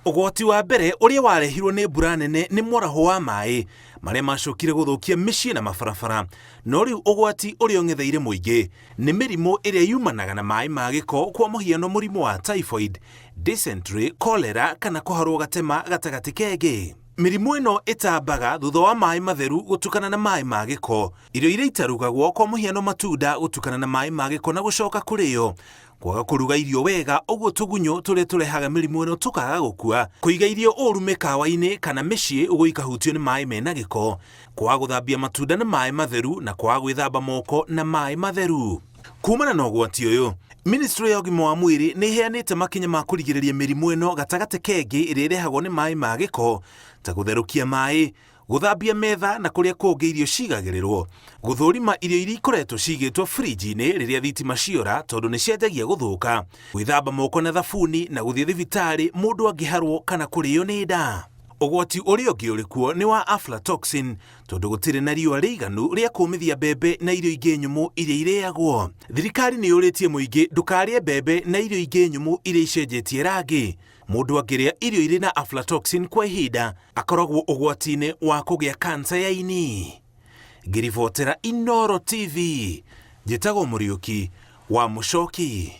Ũgwati wa mbere ũrĩa warehirwo nĩ mbura nene nĩ mwaraho wa maĩ marĩa macokire gũthũkia mĩciĩ na mabarabara. No rĩu ũgwati ũrĩa ũng'etheire mũingĩ nĩ mĩrimũ ĩrĩa yumanaga na maĩ ma gĩko, kwa mũhiano mũrimũ wa typhoid, dysentery, cholera kana kũharwo gatema gatagatĩ kengĩ. Mĩrimũ ĩno ĩtambaga thutha wa maĩ matheru gũtukana na maĩ ma gĩko, irio iria itarugagwo kwa mũhiano matunda gũtukana na maĩ ma gĩko na gũcoka kũrĩo, kwaga kũruga irio wega, ũguo tũgunyũ tũrĩa tũrehaga mĩrimũ ĩno tũkaga gũkua, kũiga irio ũru mĩkawa-inĩ kana mĩciĩ ũguo ikahutio nĩ maĩ mena gĩko, kwaga gũthambia matunda na maĩ matheru na kwaga gwĩthamba moko na maĩ matheru. Kumana na ũgwati ũyũ, Ministry ya ũgima wa mwĩrĩ nĩ ĩheanĩte makinya ma kũrigĩrĩria mĩrimũ ĩno gatagatĩ kengĩ ĩrĩa ĩrehagwo nĩ maĩ ma gĩko, ta gũtherũkia maĩ, gũthambia metha na kũrĩa kũngĩ irio cigagĩrĩrwo, gũthũrima irio iria ikoretwo cigĩtwo fridge-inĩ rĩrĩa thitima ciora tondũ nĩ cianjagia gũthũka, gwĩthamba moko na thabuni na gũthiĩ thibitarĩ mũndũ angĩharwo kana kũrĩo nĩ nda. Ũgwati ũrĩa ũngĩ ũrĩ kuo nĩ wa aflatoxin, tondũ gũtirĩ na riũa rĩiganu rĩa kũmithia mbembe na irio ingĩ nyũmũ iria irĩagwo. Thirikari nĩ yũrĩtie mũingĩ ndũkarĩe mbembe na irio ingĩ nyũmũ iria icenjetie rangi. Mũndũ angĩrĩa irio irĩ na aflatoxin kwa ihinda akoragwo ũgwati-inĩ wa kũgĩa kansa ya ini. Ngĩribotera Inooro TV, njĩtagwo Mũriũki wa Mũchoki.